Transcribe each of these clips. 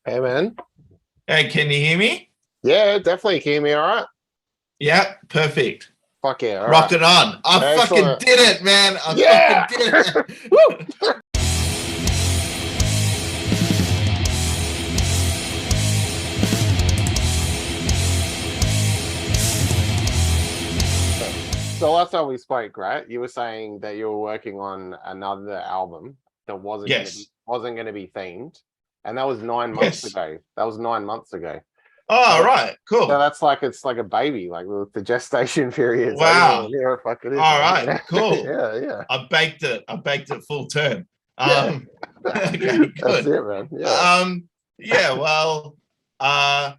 Hey man. Hey, can you hear me? Yeah, definitely. Can you hear me all right? Yeah, perfect. Fuck yeah, all Rock right. it on. I fucking Excellent. did it, man. I fucking Yeah! did Woo! it. So last time we spoke, right? You were saying that you were working on another album that Yes. wasn't gonna be themed. And that was 9 months Yes. ago. That was 9 months ago. Oh, So, right. so Cool. that's like it's like a baby, like the gestation period. So I just want Wow. to hear what the fuck it is, All man. right. Cool. Yeah, yeah. I baked it. I baked it full turn. Yeah. Okay, That's good. it, man. Yeah. Um, yeah, well, I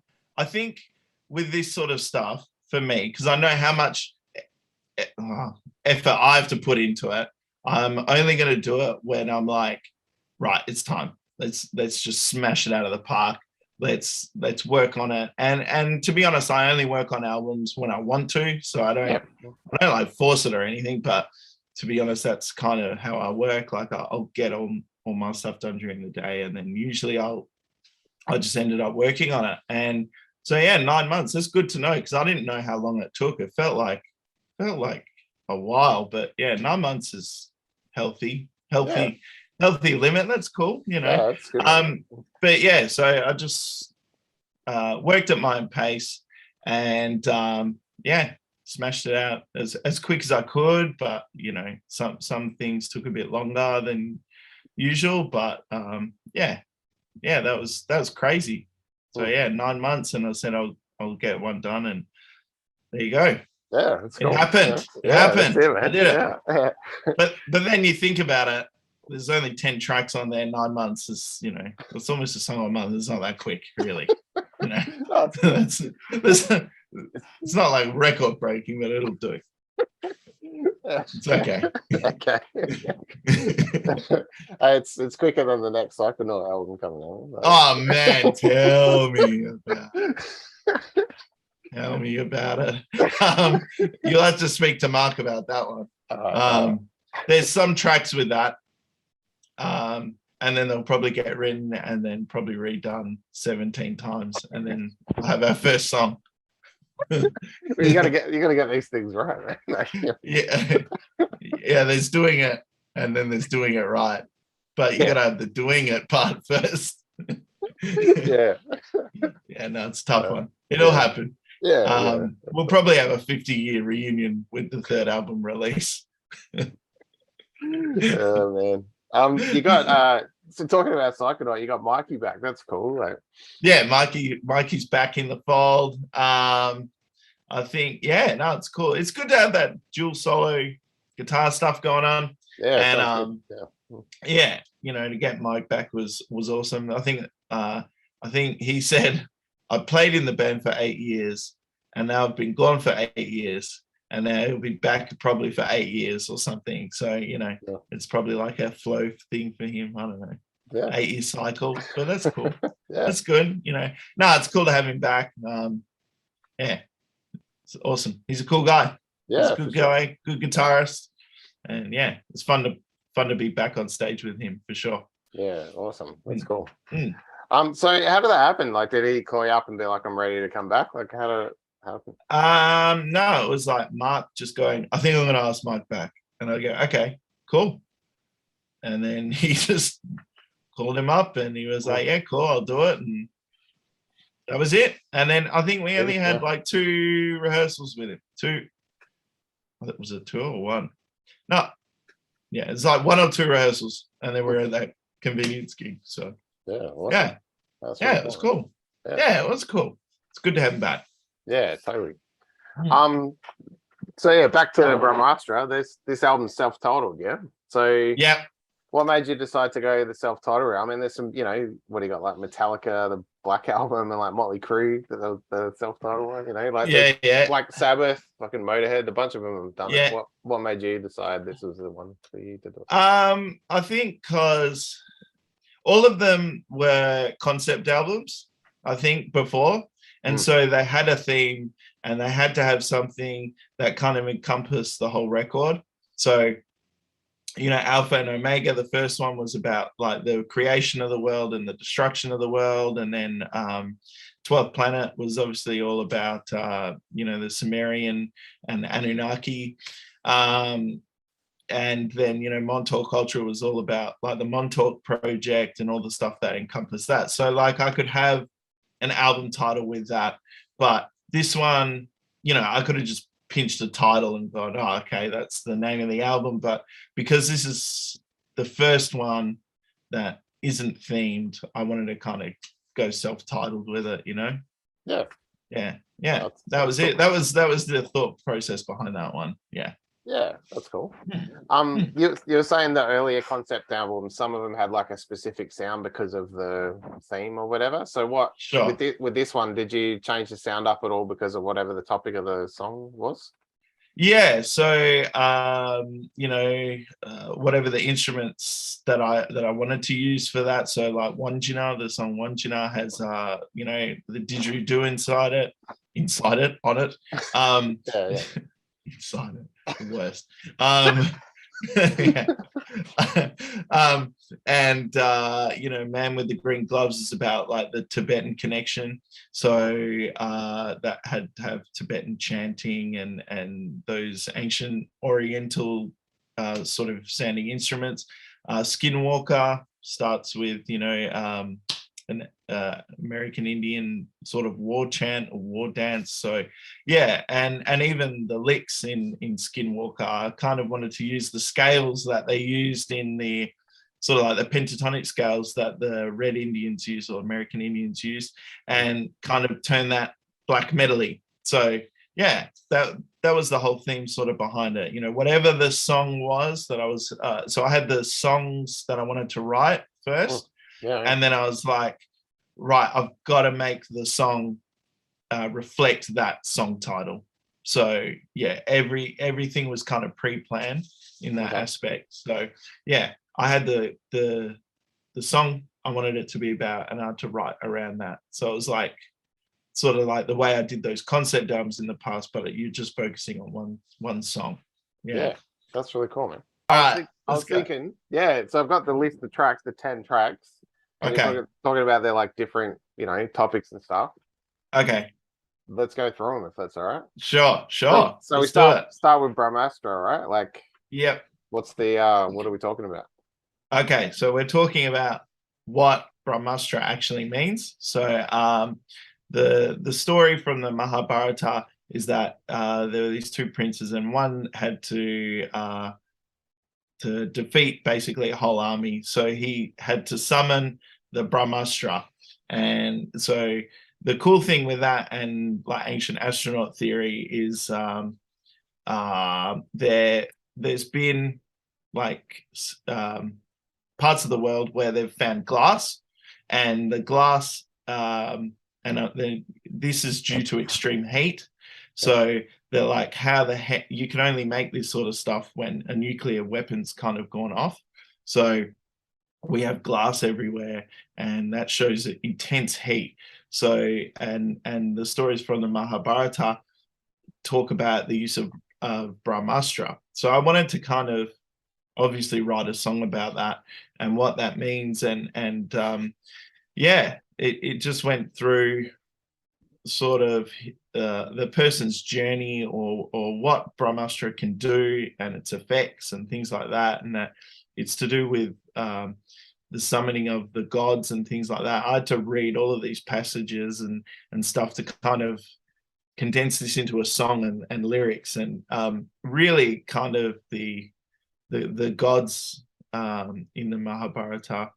think with this sort of stuff for me, because I know how much uh, effort I have to put into it. I'm only going to do it when I'm like, right, it's time. Let's just smash it out of the park. Let's work on it. And to be honest, I only work on albums when I want to, so Yeah. I don't like force it or anything. But to be honest, that's kind of how I work. Like I'll get all my stuff done during the day, and then usually I just ended up working on it. And so yeah, 9 months. That's good to know because I didn't know how long it took. It felt like a while, but yeah, 9 months is healthy, Yeah. healthy, healthy limit. That's cool, you know. Yeah, that's good, man. But yeah, so I just worked at my own pace and yeah, smashed it out as quick as I could. But you know, some things took a bit longer than usual. But yeah, yeah, that was crazy. So Mm. yeah, 9 months, and I said I'll get one done, and there you go. Yeah, that's It cool. Yeah, happened. It yeah, that's happened. it, I man. did it. Yeah. Yeah. But then you think about it. There's only 10 tracks on there. 9 months is it's almost a song a month. It's not that quick, really. You know, No, it's cool. that's it's not like record breaking, but it'll do. Yeah. It's okay. Okay. It's quicker than the next Psychonaut album coming out. Oh man, tell me about it. You'll have to speak to Mark about that one. There's some tracks with that. And then they'll probably get written and then probably redone 17 times. And then we'll have our first song. You gotta get these things right, man. Yeah. Yeah, there's doing it and then there's doing it right. But you gotta have the doing it part first. Yeah. Yeah, no, it's a tough one. It'll happen. Yeah. We'll probably have a 50-year reunion with the third album release. Oh man. You got so talking about Psychonaut, you got Mikey back. That's cool. Like, Yeah, Mikey's back in the fold. I think, yeah, no, it's cool. It's good to have that dual solo guitar stuff going on. yeah, And yeah. yeah, to get Mike back was awesome. I think he said I played in the band for 8 years and now I've been gone for 8 years and now he'll be back probably for 8 years or something. So, it's probably like a flow thing for him. I don't know. Yeah. 8-year cycle, but that's cool. Yeah. That's good. No, it's cool to have him back. Yeah, it's awesome. He's a cool guy. Yeah, he's a good guy, good guitarist, and yeah, it's fun to be back on stage with him for sure. Yeah, awesome. That's cool. Mm. So how did that happen? Like, did he call you up and be like, "I'm ready to come back"? Like, how did it happen? No, it was like Mark just going, I think I'm going to ask Mike back, and I go, okay, cool, and then he just called him up, and he was like, yeah, cool, I'll do it, and that was it. And then I think we only had like 2 rehearsals with him. 2. Was it 2 or 1? No. Yeah, it's like 1 or 2 rehearsals. And then we're at that convenience gig. So yeah, awesome. Yeah. It was cool. Yeah, it was cool. It's good to have him back. Yeah, totally. So yeah, back to Brahmastra. This album's self-titled, yeah. So yeah. What made you decide to go the self-titled route? I mean, there's some, what do you got, like Metallica, the Black Album, and like Motley Crue, the self-titled one, like Black Sabbath, fucking Motorhead, a bunch of them have done it. What made you decide this was the one for you to do? I think because all of them were concept albums, I think, before, and so they had a theme and they had to have something that kind of encompassed the whole record. So Alpha and Omega. The first one was about like the creation of the world and the destruction of the world, and then 12th Planet was obviously all about the Sumerian and Anunnaki. And then Montauk Ultra was all about like the Montauk Project and all the stuff that encompassed that. So like I could have an album title with that, but this one, I could have just pinched a title and gone, oh, okay, that's the name of the album. But because this is the first one that isn't themed, I wanted to kind of go self-titled with it, Yeah. That was it. That was the thought process behind that one. Yeah. Yeah, that's cool. You were saying the earlier concept albums, some of them had like a specific sound because of the theme or whatever. So what with this one, did you change the sound up at all because of whatever the topic of the song was? Yeah, so whatever the instruments that I wanted to use for that. So like Wanjina, the song Wanjina has the didgeridoo inside it, on it. Yeah. Inside it, the worst. And Man with the Green Gloves is about like the Tibetan connection, so that had to have Tibetan chanting and those ancient Oriental sort of sounding instruments. Skinwalker starts with an American Indian sort of war chant or war dance. So yeah, and even the licks in Skinwalker, I kind of wanted to use the scales that they used in the sort of like the pentatonic scales that the Red Indians use or American Indians use, and kind of turn that black metal-y. So yeah, that was the whole theme sort of behind it. Whatever the song was that I was, so I had the songs that I wanted to write first. Yeah. And then I was like, right, I've got to make the song reflect that song title. So yeah, everything was kind of pre-planned in that aspect. So yeah, I had the song I wanted it to be about, and I had to write around that. So it was like sort of like the way I did those concept albums in the past, but you're just focusing on one song. Yeah, that's really cool, man. All right, I was thinking, so I've got the list of tracks, the 10 tracks. Okay. Talking about their like different, topics and stuff. Okay. Let's go through them if that's all right. Sure. So we start with Brahmastra, right? Like, yep. What's what are we talking about? Okay, so we're talking about what Brahmastra actually means. So the story from the Mahabharata is that there were these two princes, and one had to defeat basically a whole army. So he had to summon the Brahmastra. And so the cool thing with that and like ancient astronaut theory is there's been like parts of the world where they've found glass, and the glass this is due to extreme heat. So they're like, how the heck you can only make this sort of stuff when a nuclear weapon's kind of gone off. So we have glass everywhere, and that shows intense heat. So and the stories from the Mahabharata talk about the use of Brahmastra. So I wanted to kind of obviously write a song about that and what that means, and it just went through sort of the person's journey or what Brahmastra can do and its effects and things like that, and that it's to do with the summoning of the gods and things like that. I had to read all of these passages and stuff to kind of condense this into a song and lyrics, and really kind of the gods in the Mahabharata,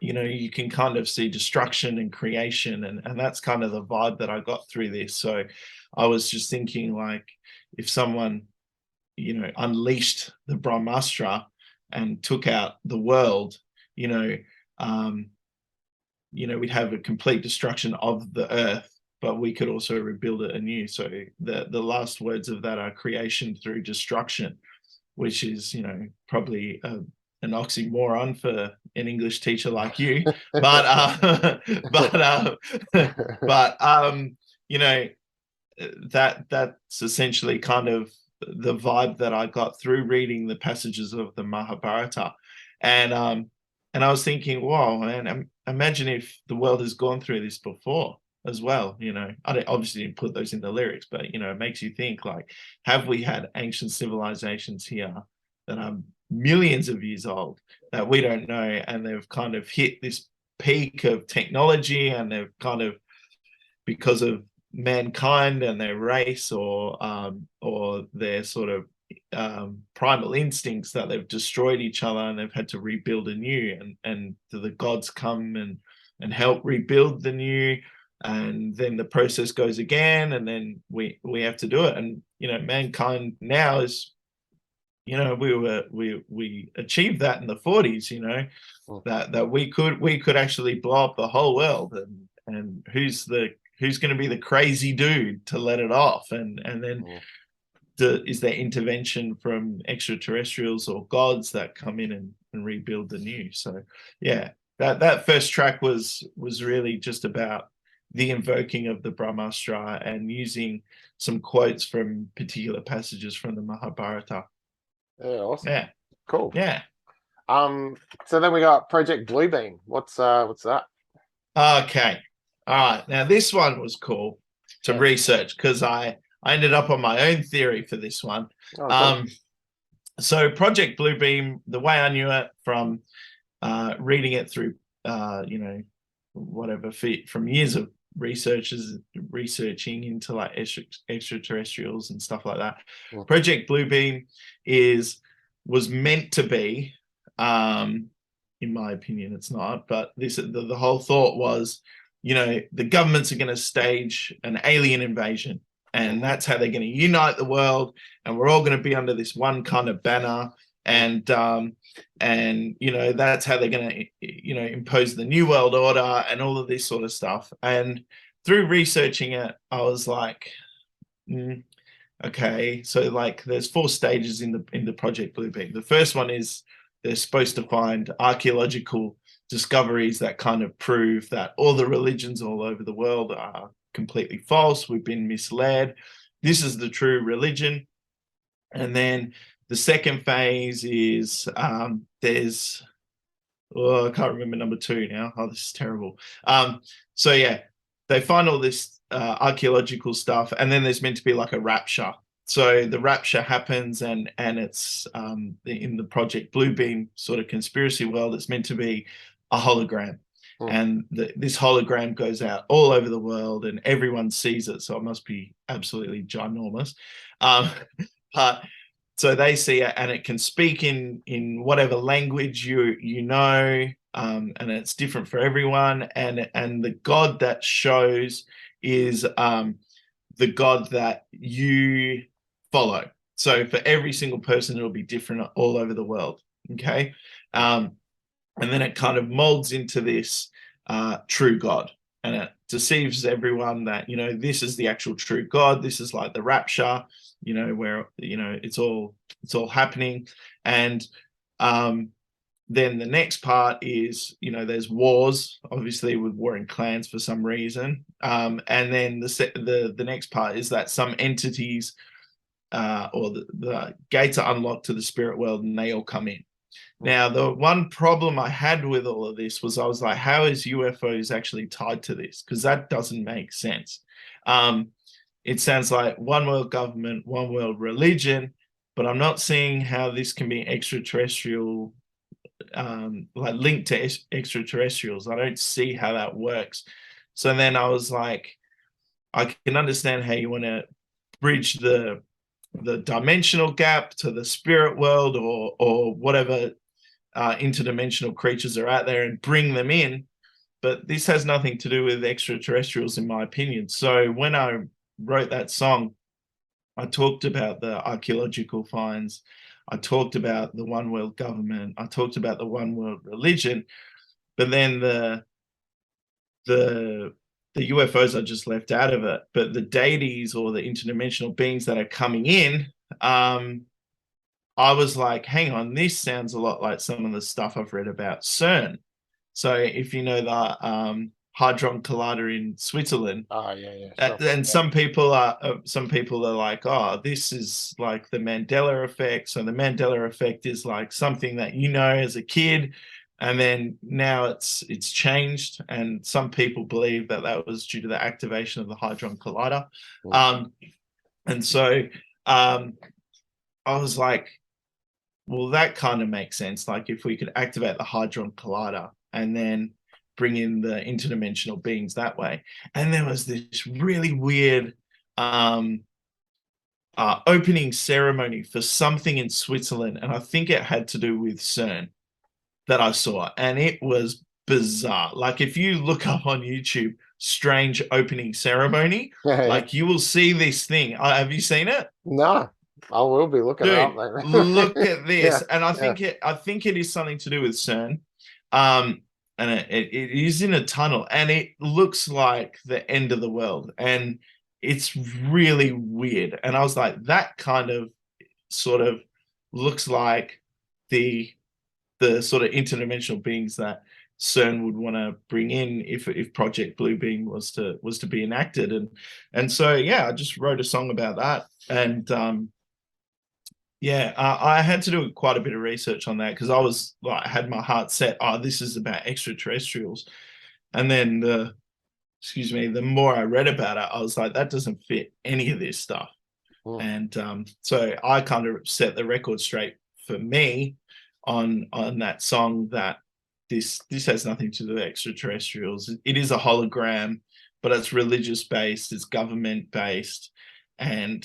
you can kind of see destruction and creation, and that's kind of the vibe that I got through this. So I was just thinking, like, if someone unleashed the Brahmastra and took out the world, we'd have a complete destruction of the earth, but we could also rebuild it anew. So the last words of that are creation through destruction, which is probably an oxymoron for an English teacher like you, but that's essentially kind of the vibe that I got through reading the passages of the Mahabharata. And I was thinking, wow, man, imagine if the world has gone through this before as well. I obviously didn't put those in the lyrics, but it makes you think, like, have we had ancient civilizations here that are millions of years old that we don't know, and they've kind of hit this peak of technology, and they've kind of, because of mankind and their race or their sort of primal instincts, that they've destroyed each other and they've had to rebuild anew, and the gods come and help rebuild the new, and then the process goes again, and then we have to do it. And mankind now is, we achieved that in the 40s, that we could actually blow up the whole world, and who's going to be the crazy dude to let it off? And then is there intervention from extraterrestrials or gods that come in and rebuild the new? So yeah, that first track was really just about the invoking of the Brahmastra and using some quotes from particular passages from the Mahabharata. Yeah, awesome. Yeah, cool. Yeah. So then we got Project Bluebeam. What's that? Okay. All right. Now this one was cool to research, because I ended up on my own theory for this one. Cool. So Project Bluebeam, the way I knew it from reading it through, whatever, from years of researching into like extraterrestrials and stuff like that. Project Bluebeam was meant to be, in my opinion, it's not, but the whole thought was, the governments are going to stage an alien invasion, and that's how they're going to unite the world, and we're all going to be under this one kind of banner, and that's how they're going to impose the new world order and all of this sort of stuff. And through researching it, I was like, okay, so like there's 4 stages in the Project Bluebeam. The first one is they're supposed to find archaeological discoveries that kind of prove that all the religions all over the world are completely false. We've been misled. This is the true religion. And then the second phase is there's, I can't remember number 2 now. Oh, this is terrible. So yeah, they find all this archaeological stuff, and then there's meant to be like a rapture. So the rapture happens, and it's in the Project Bluebeam sort of conspiracy world, it's meant to be a hologram. And this hologram goes out all over the world, and everyone sees it. So it must be absolutely ginormous. But so they see it, and it can speak in whatever language you know, and it's different for everyone. And the god that shows is the god that you follow. So for every single person, it'll be different all over the world. Okay. And then it kind of molds into this true God, and it deceives everyone that, this is the actual true God. This is like the rapture, where, it's all happening. And then the next part is, there's wars, obviously, with warring clans for some reason. And then the next part is that some entities or the gates are unlocked to the spirit world, and they all come in. Now, the one problem I had with all of this was, I was like, how is UFOs actually tied to this? Because that doesn't make sense. It sounds like one world government, one world religion, but I'm not seeing how this can be extraterrestrial, like linked to extraterrestrials. I don't see how that works. So then I was like, I can understand how you want to bridge the dimensional gap to the spirit world, or whatever interdimensional creatures are out there, and bring them in. But this has nothing to do with extraterrestrials, in my opinion. So when I wrote that song, I talked about the archaeological finds, I talked about the one world government, I talked about the one world religion, but then the UFOs are just left out of it. But the deities or the interdimensional beings that are coming in, I was like, hang on, this sounds a lot like some of the stuff I've read about CERN. So if you know the Hadron Collider in Switzerland. Oh yeah. Sure. And some people are like, oh, this is like the Mandela effect. So the Mandela effect is like something that you know as a kid, and then now it's changed. And some people believe that was due to the activation of the Hadron Collider. And so I was like, well, that kind of makes sense. Like if we could activate the Hadron Collider and then bring in the interdimensional beings that way. And there was this really weird opening ceremony for something in Switzerland, and I think it had to do with CERN that I saw, and it was bizarre. Like if you look up on YouTube, strange opening ceremony, like you will see this thing. Have you seen it? No. I will be looking it up. Look at this, and I think it is something to do with CERN, and it is in a tunnel, and it looks like the end of the world, and it's really weird. And I was like, that kind of sort of looks like the sort of interdimensional beings that CERN would want to bring in if Project Bluebeam was to be enacted, and so I just wrote a song about that, and I had to do quite a bit of research on that because I was like, had my heart set, this is about extraterrestrials. And then the more I read about it, I was like, that doesn't fit any of this stuff. And so I kind of set the record straight for me on that song that this has nothing to do with extraterrestrials. It is a hologram, but it's religious based, it's government based, and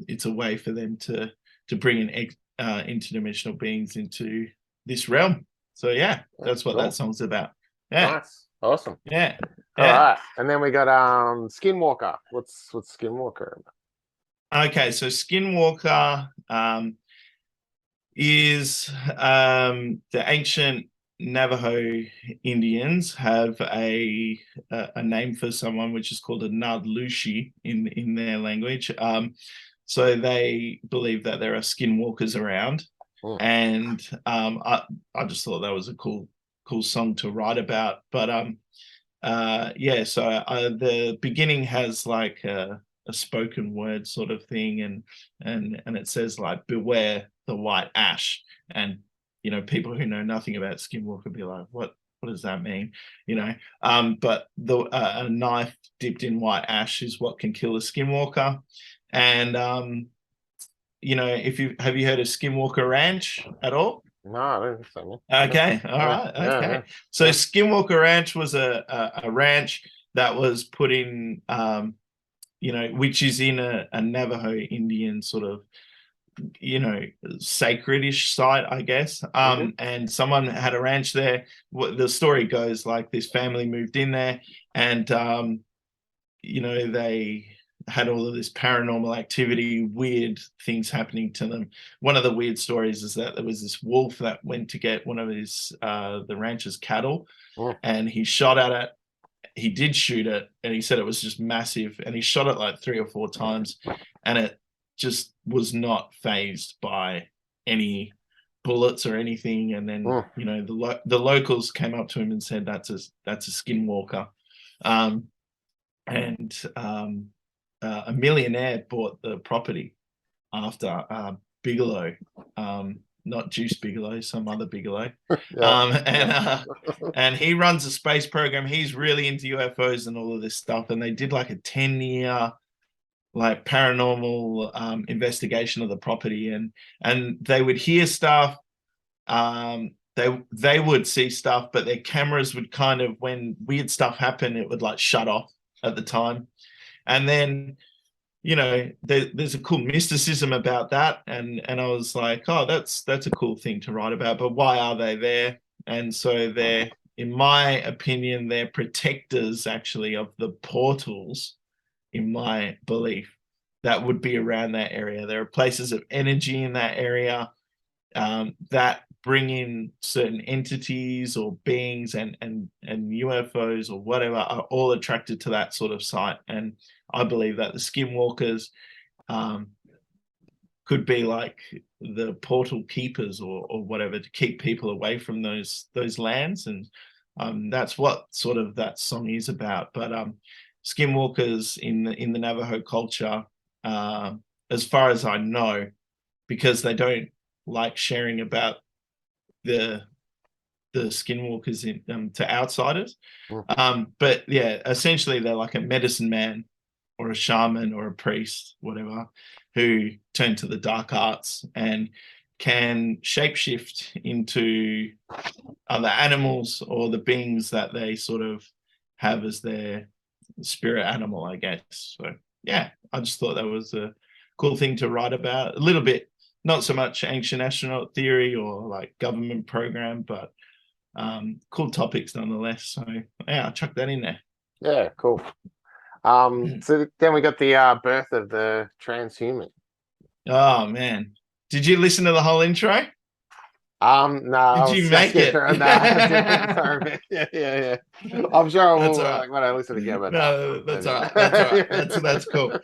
it's a way for them to bring in interdimensional beings into this realm. So that's what that song's about. Nice. Awesome. All right. And then we got Skinwalker. What's Skinwalker about? Okay, so Skinwalker is the ancient Navajo Indians have a name for someone which is called a Nadlushi in their language. So they believe that there are skinwalkers around, and I just thought that was a cool song to write about. But so the beginning has like a spoken word sort of thing, and it says like, beware the white ash, and people who know nothing about skinwalker be like, what does that mean? But a knife dipped in white ash is what can kill a skinwalker. And have you heard of Skinwalker Ranch at all? No, I don't think so. Okay, all right, okay. So Skinwalker Ranch was a ranch that was put in, which is in a Navajo Indian sort of, sacred-ish site, I guess. And someone had a ranch there. The story goes like this family moved in there, and they had all of this paranormal activity, weird things happening to them. One of the weird stories is that there was this wolf that went to get one of the rancher's cattle, and he shot at it. He did shoot it, and he said it was just massive, and he shot it like 3 or 4 times, and it just was not fazed by any bullets or anything. And then the locals came up to him and said that's a skinwalker. A millionaire bought the property after Bigelow, not Juice Bigelow, some other Bigelow. And he runs a space program. He's really into UFOs and all of this stuff. And they did like a 10-year like paranormal investigation of the property, and they would hear stuff. They would see stuff, but their cameras would kind of, when weird stuff happened, it would like shut off at the time. And then there's a cool mysticism about that, and I was like, oh, that's a cool thing to write about, but why are they there? And so they're, in my opinion, they're protectors actually of the portals, in my belief, that would be around that area. There are places of energy in that area that bring in certain entities or beings, and UFOs or whatever are all attracted to that sort of site. And I believe that the skinwalkers could be like the portal keepers or whatever, to keep people away from those lands. And That's what sort of that song is about. But skinwalkers in the Navajo culture, as far as I know, because they don't like sharing about the skinwalkers to outsiders. But yeah, essentially they're like a medicine man or a shaman or a priest, whatever, who turn to the dark arts and can shapeshift into other animals or the beings that they sort of have as their spirit animal, I guess. So yeah, I just thought that was a cool thing to write about. A little bit, not so much ancient astronaut theory or like government program, but cool topics nonetheless. So yeah, I'll chuck that in there. Yeah, cool. So then we got the birth of the transhuman. Oh man, did you listen to the whole intro? No, Did you make it? No, I didn't. Sorry, yeah. I'm sure I will like when I listen again. But no, that's all right. That's all right. That's cool.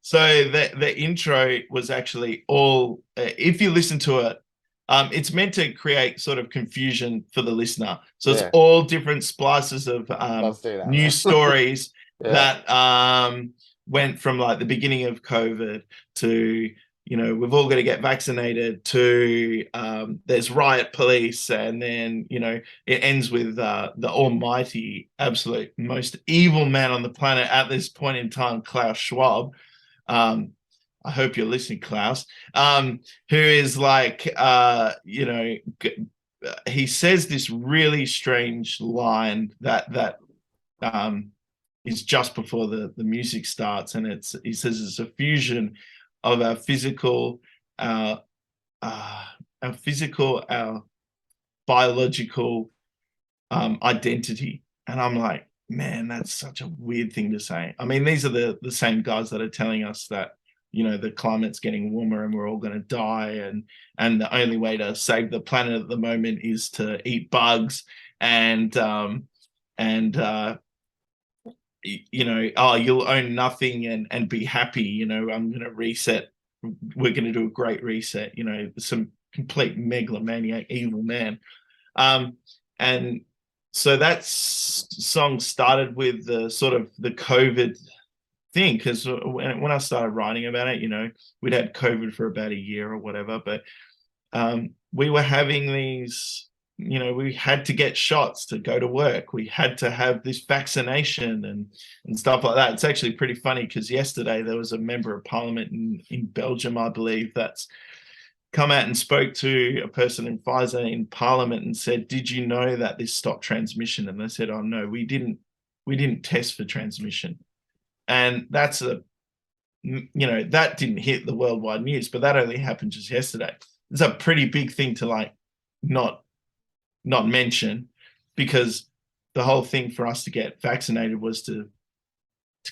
So the intro was actually all. If you listen to it, it's meant to create sort of confusion for the listener. So it's all different splices of news stories that went from like the beginning of COVID to, you know, we've all got to get vaccinated, to there's riot police, and then, you know, it ends with the almighty, absolute most evil man on the planet at this point in time, Klaus Schwab. I hope you're listening, Klaus, who is like, you know, he says this really strange line that is just before the music starts, and he says it's a fusion of our physical, our biological identity. And I'm like, man, that's such a weird thing to say. I mean, these are the same guys that are telling us that, you know, the climate's getting warmer and we're all going to die, and the only way to save the planet at the moment is to eat bugs and you know, oh, you'll own nothing and be happy, you know, I'm going to reset, we're going to do a great reset, you know, some complete megalomaniac evil man. And so that song started with the sort of the COVID thing, because when I started writing about it, you know, we'd had COVID for about a year or whatever, but we were having these, you know, we had to get shots to go to work. We had to have this vaccination and stuff like that. It's actually pretty funny because yesterday there was a member of parliament in Belgium, I believe, that's come out and spoke to a person in Pfizer in parliament and said, did you know that this stopped transmission? And they said, oh no, we didn't test for transmission. And that's you know, that didn't hit the worldwide news, but that only happened just yesterday. It's a pretty big thing to like not mention, because the whole thing for us to get vaccinated was to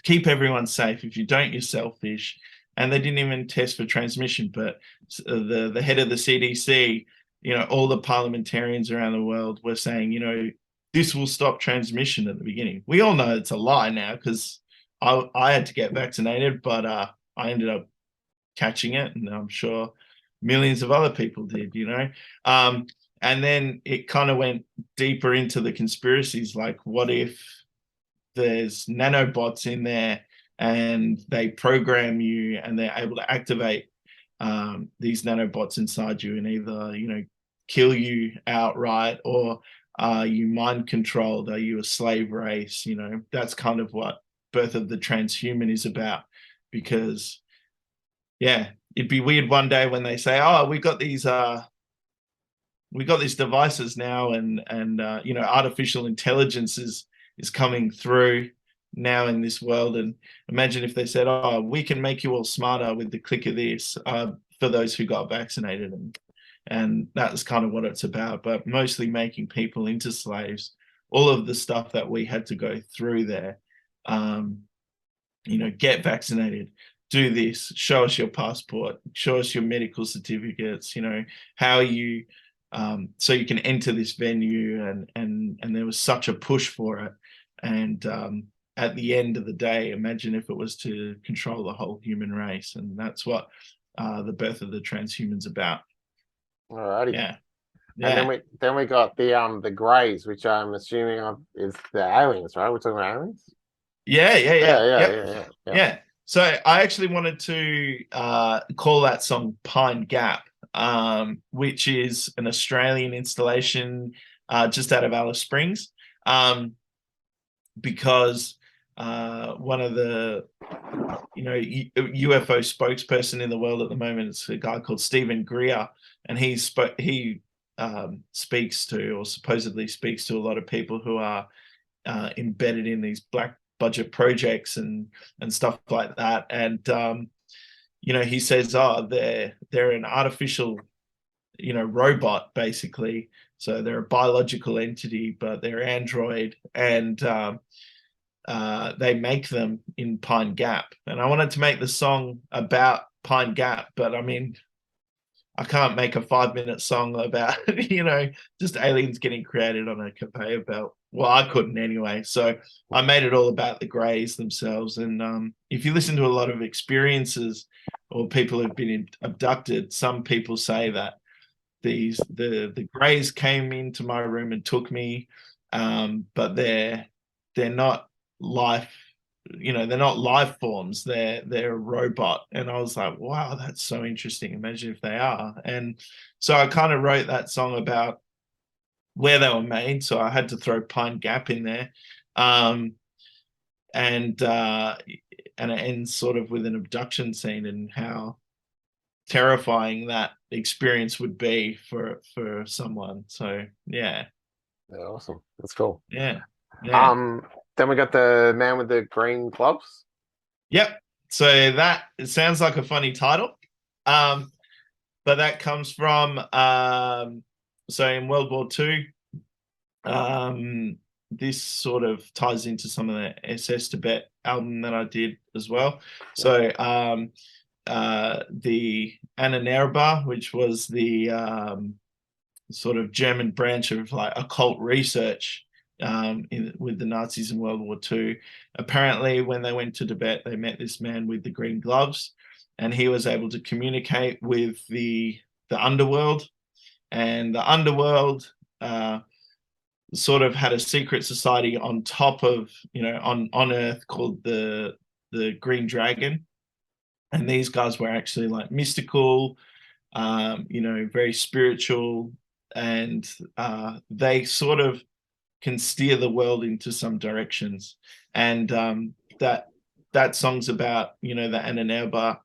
keep everyone safe. If you don't, you're selfish. And they didn't even test for transmission. But the head of the CDC, you know, all the parliamentarians around the world were saying, you know, this will stop transmission at the beginning. We all know it's a lie now, because I had to get vaccinated, but I ended up catching it, and I'm sure millions of other people did, you know. And then it kind of went deeper into the conspiracies, like what if there's nanobots in there and they program you and they're able to activate these nanobots inside you and either, you know, kill you outright, or are you mind controlled? Are you a slave race? You know, that's kind of what Birth of the Transhuman is about. Because yeah, it'd be weird one day when they say, oh, we got these devices now, and you know, artificial intelligence is coming through now in this world. And imagine if they said, oh, we can make you all smarter with the click of this, for those who got vaccinated. And that's kind of what it's about, but mostly making people into slaves. All of the stuff that we had to go through there, you know, get vaccinated, do this, show us your passport, show us your medical certificates, you know, how you so you can enter this venue, and there was such a push for it. And at the end of the day, imagine if it was to control the whole human race. And that's what the Birth of the Transhuman's about. Alrighty. Yeah. And then we got the Greys, which I'm assuming is the aliens, right? We're talking about aliens. Yeah. So I actually wanted to call that song Pine Gap, which is an Australian installation just out of Alice Springs, because one of the UFO spokesperson in the world at the moment is a guy called Stephen Greer, and he speaks to, or supposedly speaks to, a lot of people who are embedded in these black budget projects and stuff like that. And he says, they're an artificial robot, basically. So they're a biological entity, but they're android, and they make them in Pine Gap. And I wanted to make the song about Pine Gap, but I mean, I can't make a 5-minute song about just aliens getting created on a conveyor belt. Well, I couldn't anyway. So I made it all about the Greys themselves. And if you listen to a lot of experiences or people who've been abducted, some people say that the Greys came into my room and took me, but they're not life. They're not life forms. They're a robot. And I was like, wow, that's so interesting. Imagine if they are. And so I kind of wrote that song about where they were made. So I had to throw Pine Gap in there. And it ends sort of with an abduction scene and how terrifying that experience would be for someone. So yeah, awesome. That's cool. Yeah. Then we got the Man with the Green Gloves. Yep. So it sounds like a funny title, but that comes from so in World War II. This sort of ties into some of the SS Tibet album that I did as well. So the Annanerba, which was the sort of German branch of like occult research with the Nazis in World War II. Apparently, when they went to Tibet, they met this man with the green gloves, and he was able to communicate with the underworld. And the underworld sort of had a secret society on top of, on Earth called the Green Dragon. And these guys were actually like mystical, very spiritual, and they sort of can steer the world into some directions. And that song's about, the Annanerba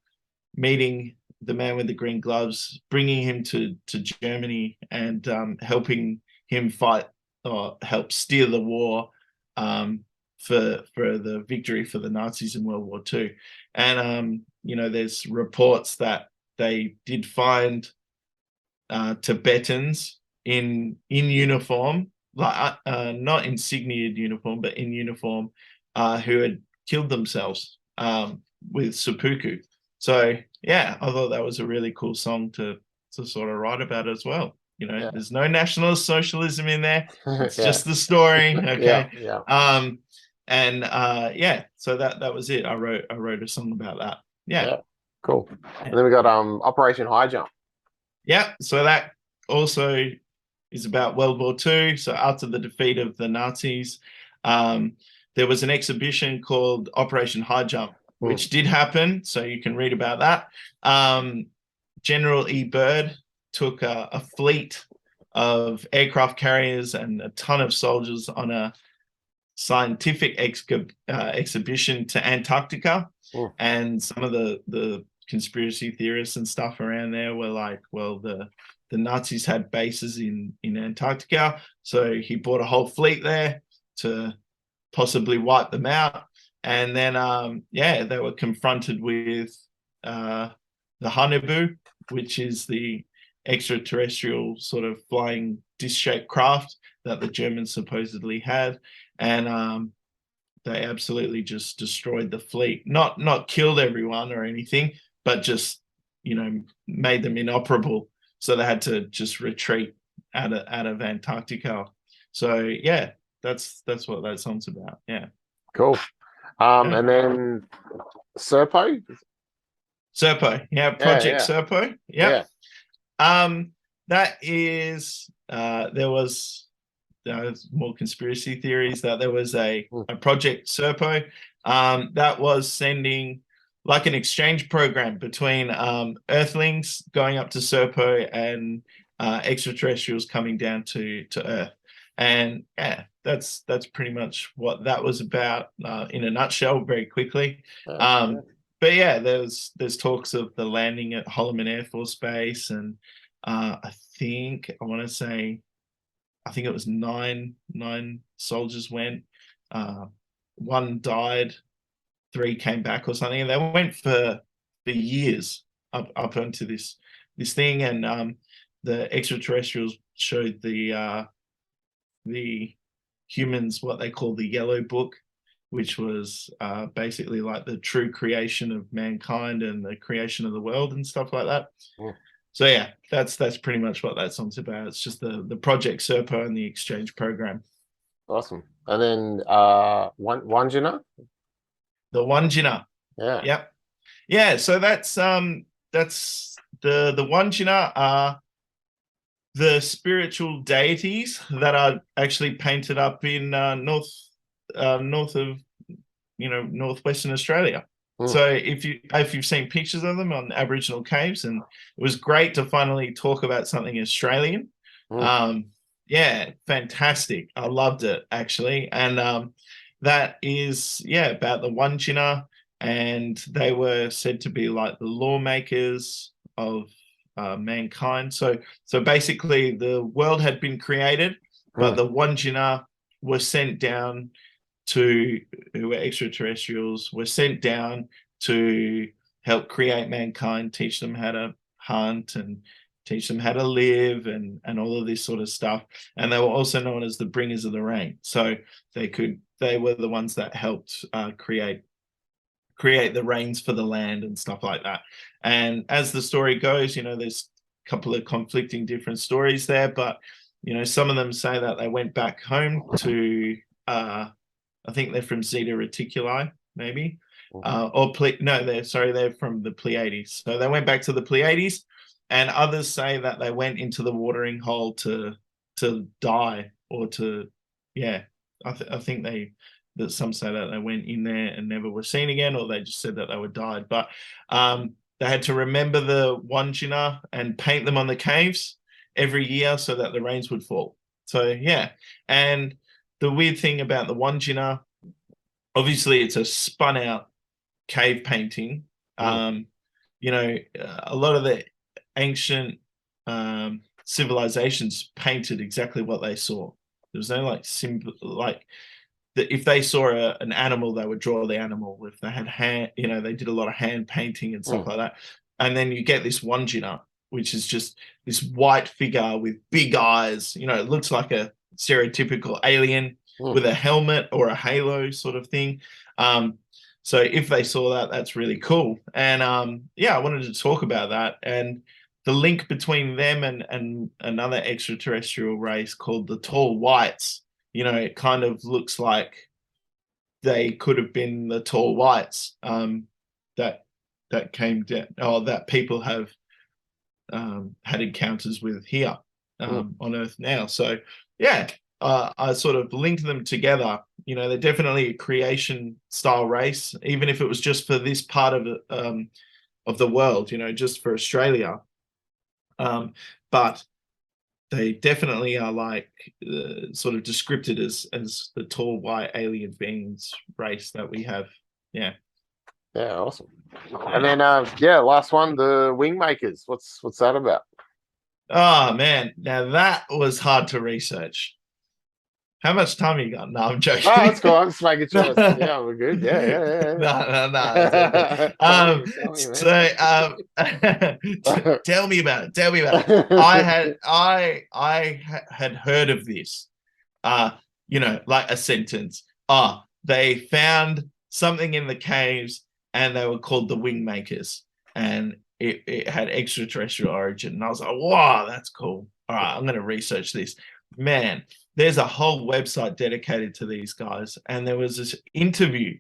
meeting the man with the green gloves, bringing him to Germany, and helping him fight or help steer the war for the victory for the Nazis in World War II. And there's reports that they did find Tibetans in uniform, like not insigniaed uniform, but in uniform, who had killed themselves with seppuku. So yeah, I thought that was a really cool song to sort of write about as well. There's no nationalist socialism in there. It's just the story. Okay. So that was it. I wrote a song about that. Yeah. Cool. And then we got Operation High Jump. Yeah. So that also is about World War II. So after the defeat of the Nazis, there was an exhibition called Operation High Jump, which did happen. So you can read about that. General E. Byrd took a fleet of aircraft carriers and a ton of soldiers on a scientific exhibition to Antarctica. And some of the conspiracy theorists and stuff around there were like, well, the Nazis had bases in Antarctica, so he brought a whole fleet there to possibly wipe them out. And then they were confronted with the Haunebu, which is the extraterrestrial sort of flying disc-shaped craft that the Germans supposedly had. And they absolutely just destroyed the fleet. Not killed everyone or anything, but just, made them inoperable. So they had to just retreat out of Antarctica. So yeah, that's what that song's about. Yeah. Cool. And then Serpo, yeah, Project Serpo. Yeah. That is there was more conspiracy theories that there was a Project Serpo that was sending like an exchange program between Earthlings going up to Serpo and extraterrestrials coming down to Earth. And yeah, that's pretty much what that was about in a nutshell, very quickly. But yeah, there's talks of the landing at Holloman Air Force Base, and I think it was nine soldiers went. One died, 3 came back or something, and they went for years up onto this thing. And the extraterrestrials showed the humans what they call the Yellow Book, which was basically like the true creation of mankind and the creation of the world and stuff like that. So yeah, that's pretty much what that song's about. It's just the Project Serpo and the exchange program. Awesome. And then Wandjina? The Wandjina. Yeah. Yep. Yeah, so that's the Wandjina are the spiritual deities that are actually painted up in north of northwestern Australia. So if you've seen pictures of them on Aboriginal caves, and it was great to finally talk about something Australian. Yeah, fantastic. I loved it actually. And that is about the Wandjina, and they were said to be like the lawmakers of mankind. So basically the world had been created, but the Wandjina were sent down who were extraterrestrials, were sent down to help create mankind, teach them how to hunt and teach them how to live and all of this sort of stuff. And they were also known as the bringers of the rain. So they were the ones that helped create the rains for the land and stuff like that. And as the story goes, there's a couple of conflicting different stories there, but some of them say that they went back home to I think they're from Zeta Reticuli, maybe. They're from the Pleiades. So they went back to the Pleiades, and others say that they went into the watering hole to die, or to, I think that some say that they went in there and never were seen again, or they just said that they were died. But they had to remember the Wandjina and paint them on the caves every year so that the rains would fall. So yeah, and the weird thing about the Wandjina, obviously it's a spun out cave painting. A lot of the ancient civilizations painted exactly what they saw. There was no if they saw an animal, they would draw the animal. If they had hand, they did a lot of hand painting and stuff like that. And then you get this Wandjina, which is just this white figure with big eyes. It looks like a stereotypical alien with a helmet or a halo sort of thing. So if they saw that, that's really cool. And I wanted to talk about that and the link between them and another extraterrestrial race called the Tall Whites. It kind of looks like they could have been the Tall Whites that came down, or that people have had encounters with here on Earth now. So yeah, I sort of linked them together. They're definitely a creation style race, even if it was just for this part of the world, just for Australia. But they definitely are like sort of described as the tall white alien beings race that we have. Yeah. Yeah, awesome. And then last one, the Wingmakers. What's that about? Oh man, now that was hard to research. How much time you got? No, I'm joking. Oh, that's cool. I'm just making sure. Yeah, we're good. Yeah. No. Tell me about it. I had heard of this. Like a sentence. They found something in the caves, and they were called the Wingmakers, and it had extraterrestrial origin. And I was like, wow, that's cool. All right, I'm going to research this. Man, there's a whole website dedicated to these guys, and there was this interview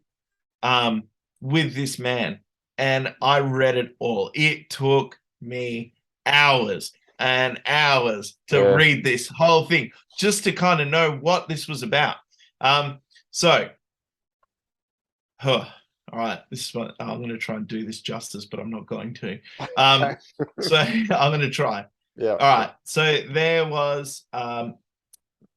with this man, and I read it all. It took me hours. and hours to read this whole thing just to kind of know what this was about. All right, this is what I'm going to try and do this justice, but I'm not going to. So I'm going to try. Yeah. All right. So there was a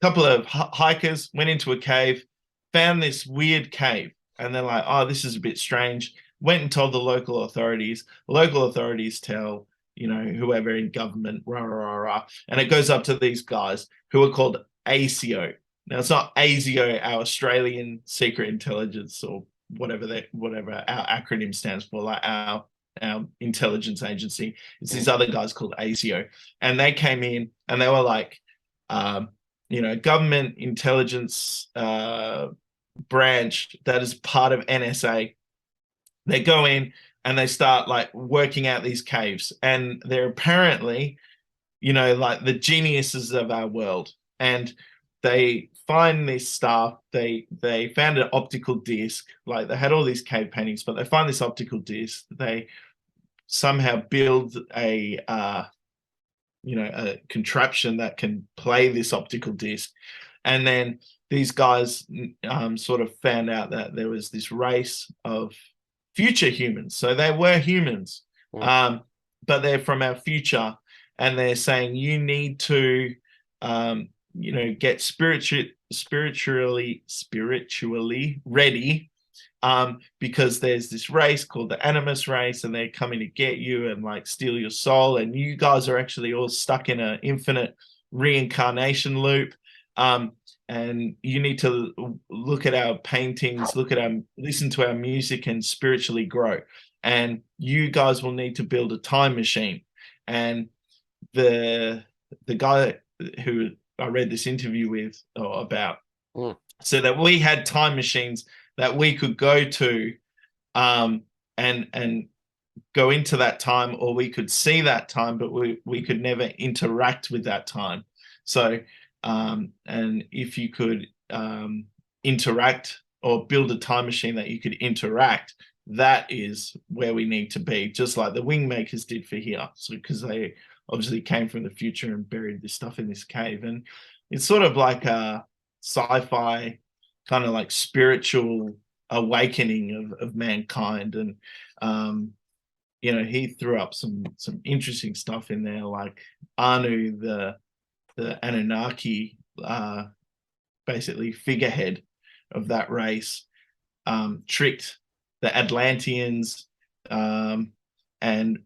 couple of hikers went into a cave, found this weird cave, and they're like, "Oh, this is a bit strange." Went and told the local authorities. The local authorities tell, whoever in government, rah, rah, rah, rah. And it goes up to these guys who are called ASIO. Now, it's not ASIO, our Australian Secret Intelligence, or whatever our acronym stands for, like our intelligence agency. It's these other guys called ASIO. And they came in and they were like, government intelligence branch that is part of NSA. They go in and they start like working out these caves, and they're apparently, like the geniuses of our world. And they find this stuff. They found an optical disc. Like, they had all these cave paintings, but they find this optical disc. They somehow build a contraption that can play this optical disc. And then these guys sort of found out that there was this race of future humans. So they were humans, but they're from our future. And they're saying, you need to, get spiritually ready, because there's this race called the Animus race, and they're coming to get you and like steal your soul. And you guys are actually all stuck in an infinite reincarnation loop. And you need to look at our paintings, listen to our music, and spiritually grow. And you guys will need to build a time machine. And the guy who I read this interview with about said that we had time machines that we could go to and go into that time, or we could see that time, but we could never interact with that time. So and if you could interact or build a time machine that you could interact, that is where we need to be, just like the Wingmakers did for here. So because they obviously came from the future and buried this stuff in this cave. And it's sort of like a sci-fi kind of like spiritual awakening of mankind. And he threw up some interesting stuff in there, like Anu, the Anunnaki, basically figurehead of that race, tricked the Atlanteans, and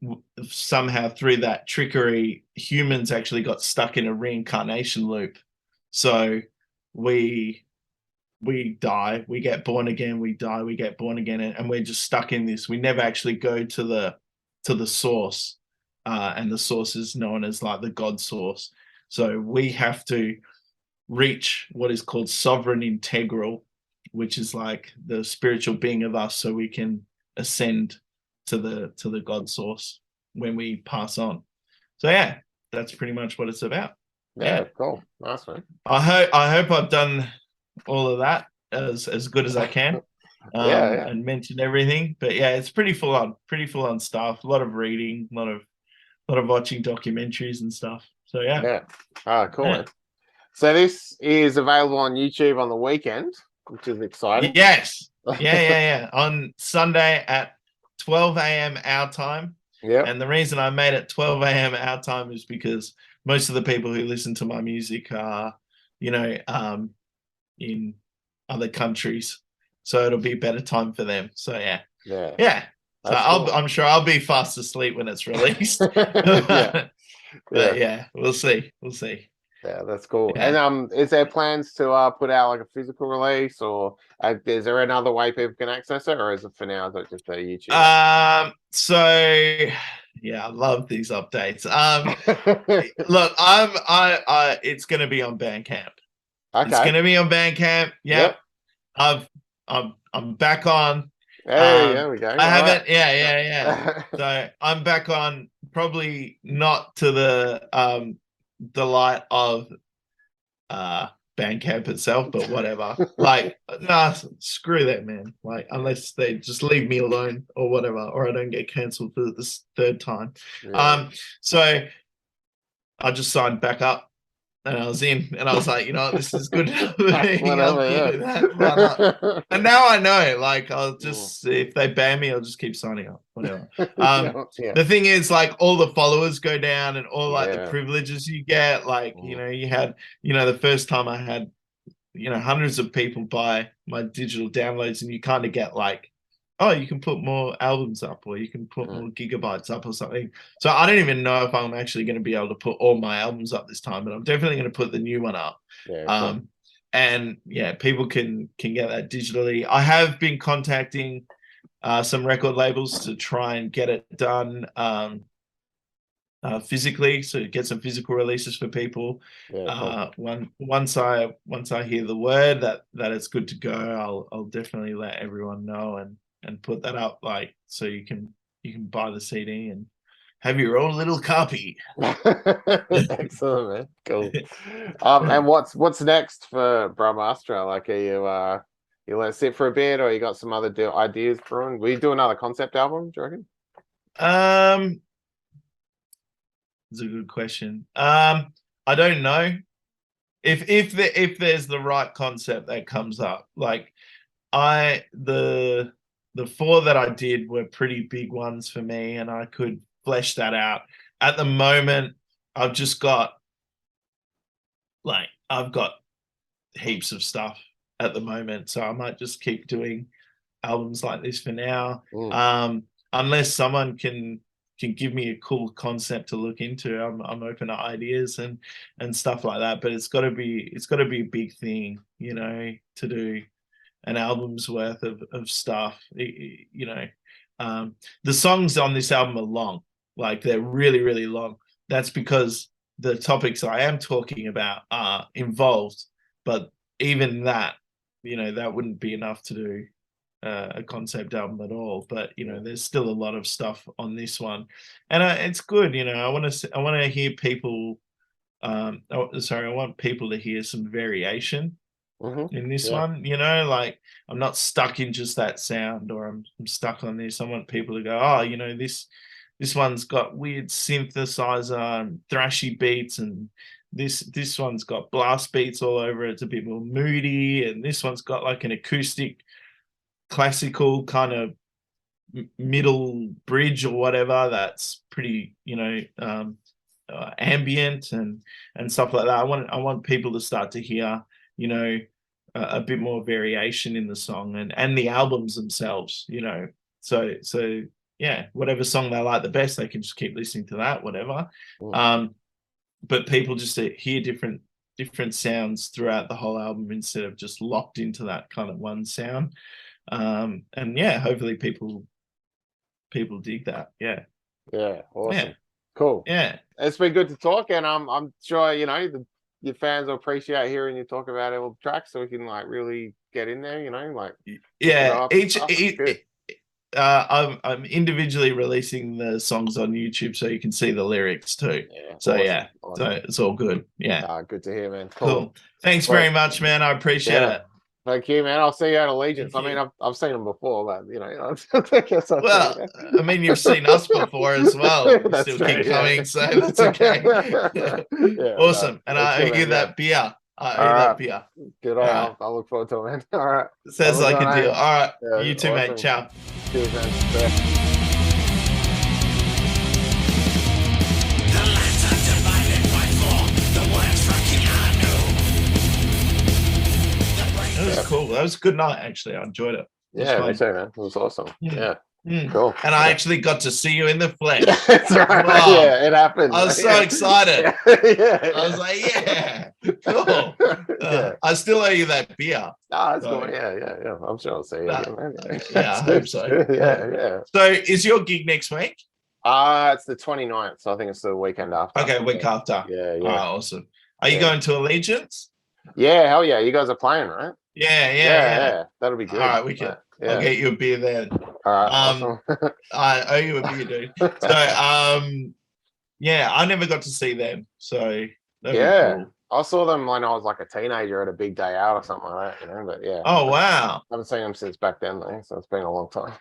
somehow through that trickery, humans actually got stuck in a reincarnation loop. So we die, we get born again, we die, we get born again, and we're just stuck in this. We never actually go to the source, and the source is known as like the God source. So we have to reach what is called sovereign integral, which is like the spiritual being of us, so we can ascend to the God source when we pass on. So yeah, that's pretty much what it's about. Yeah, cool. Nice, man. I hope I've done all of that as good as I can. And mentioned everything. But yeah, it's pretty full on stuff. A lot of reading, a lot of watching documentaries and stuff. So yeah. Cool. Yeah. So this is available on YouTube on the weekend, which is exciting. Yes. Yeah. On Sunday at 12 a.m. our time. Yeah. And the reason I made it 12 a.m. our time is because most of the people who listen to my music are, in other countries. So it'll be a better time for them. So yeah. So I'm sure I'll be fast asleep when it's released. But yeah, we'll see. Yeah, that's cool. Yeah. And is there plans to put out like a physical release, or is there another way people can access it, or is it for now is it just a YouTube? So yeah, I love these updates. Look, it's gonna be on Bandcamp. Okay. It's gonna be on Bandcamp. Yep. I'm back on. Hey, there we go. I haven't. Yeah. So I'm back on. Probably not to the delight of Bandcamp itself, but whatever. Like, nah, screw that, man. Like, unless they just leave me alone or whatever, or I don't get cancelled for this third time. So I just signed back up. And I was in, and I was like, this is good. Whatever, And now I know, like, I'll just, if they ban me, I'll just keep signing up, whatever. The thing is, like, all the followers go down and all like the privileges you get. Like, you had, the first time I had, hundreds of people buy my digital downloads, and you kind of get like, oh, you can put more albums up, or you can put more gigabytes up or something. So I don't even know if I'm actually going to be able to put all my albums up this time, but I'm definitely going to put the new one up. Cool. And people can get that digitally. I have been contacting some record labels to try and get it done physically, so get some physical releases for people. Cool. Once I hear the word that it's good to go, I'll definitely let everyone know and put that up, like, so you can buy the CD and have your own little copy. Excellent, man. Cool. And what's next for Brahmastra? Like, are you let it sit for a bit, or you got some other ideas brewing? Will you do another concept album, do you reckon? It's a good question. I don't know if there's the right concept that comes up. Like, the 4 that I did were pretty big ones for me, and I could flesh that out. At the moment, I've just got heaps of stuff at the moment, so I might just keep doing albums like this for now. Unless someone can give me a cool concept to look into, I'm open to ideas and stuff like that. But it's got to be a big thing, to do an album's worth of stuff. The songs on this album are long, like they're really, really long. That's because the topics I am talking about are involved, but even that, that wouldn't be enough to do a concept album at all. But there's still a lot of stuff on this one, and it's good. I want to hear people. I want people to hear some variation in this one. Like, I'm not stuck in just that sound, or I'm stuck on this. I want people to go, oh, this one's got weird synthesizer and thrashy beats, and this one's got blast beats all over it. It's a bit more moody, and this one's got like an acoustic classical kind of middle bridge or whatever that's pretty ambient and stuff like that. I want people to start to hear a bit more variation in the song and the albums themselves, so yeah, whatever song they like the best, they can just keep listening to that, whatever. But people just to hear different sounds throughout the whole album instead of just locked into that kind of one sound. And yeah, hopefully people dig that. Yeah, Awesome. Yeah. Cool. Yeah, it's been good to talk, and I'm sure your fans will appreciate hearing you talk about all the tracks, so we can like really get in there, like I'm individually releasing the songs on YouTube so you can see the lyrics too. So awesome. So it's all good. Good to hear, man. Cool. Thanks very much, man. I appreciate it. Thank you, man. I'll see you at Allegiance. I mean, I've seen them before, but well, I mean, you've seen us before as well. We still keep coming, so that's okay. Awesome. And I owe you that beer. That beer. Good on. Right. I'll look forward to it, man. All right. Sounds like a deal. All right. You too, awesome. Mate. Ciao. Cheers, man. That was cool. That was a good night, actually. I enjoyed it. Yeah, me too, man. It was awesome. Yeah. Cool. And I actually got to see you in the flesh. That's right. Wow. Yeah, it happened. I was so excited. I was like, yeah, cool. I still owe you that beer. That's cool. Yeah. I'm sure I'll see you again, man. Yeah, I hope so. Yeah. So is your gig next week? It's the 29th, so I think it's the weekend after. Okay, week after. Yeah. Oh, awesome. Are you going to Allegiance? Yeah, hell yeah. You guys are playing, right? Yeah. That'll be good. All right, we can. I'll get you a beer then. All right. Awesome. I owe you a beer, dude. So, I never got to see them. So, cool. I saw them when I was like a teenager at a big day out or something like that, But yeah. Oh wow. I haven't seen them since back then, though, so it's been a long time.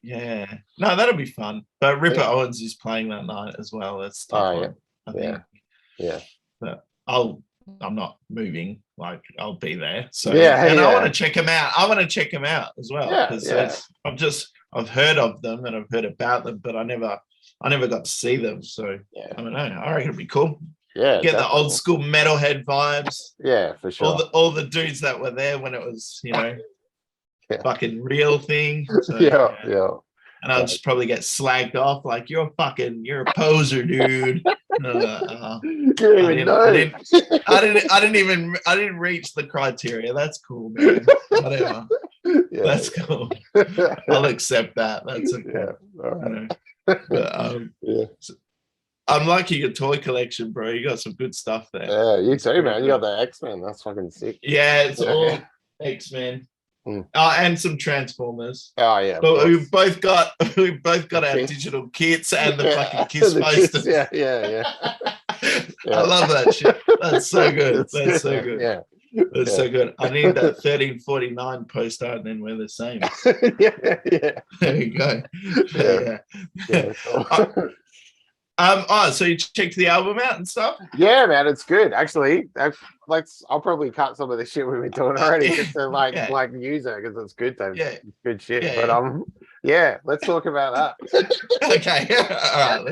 Yeah. No, that'll be fun. But Ripper Owens is playing that night as well. That's tough. Yeah. Yeah. But I'm not moving. Like I'll be there. So and I want to check them out. I want to check them out as well because I've heard of them and I've heard about them, but I never got to see them. So I don't know. I reckon it'd be cool. Yeah, get the old school metalhead vibes. Yeah, for sure. All the dudes that were there when it was, fucking real thing. So, yeah. And I'll just probably get slagged off like you're a poser, dude. I didn't reach the criteria. That's cool, man. Whatever. That's cool. I'll accept that. That's okay. All right. But, I'm liking your toy collection, bro. You got some good stuff there. Yeah, you too, man. You got the X-Men. That's fucking sick. Yeah, it's all X-Men. And some Transformers. Oh yeah. But we both got our digital kits and the fucking Kiss posters. Yeah. I love that shit. That's so good. That's so good. Yeah. That's so good. I need that 1349 poster and then we're the same. yeah. There you go. Cool. So you checked the album out and stuff? Yeah, man, it's good. Actually, I'll probably cut some of the shit we've been doing already just to like use it because it's good. It's good shit. But let's talk about that. Okay. All right.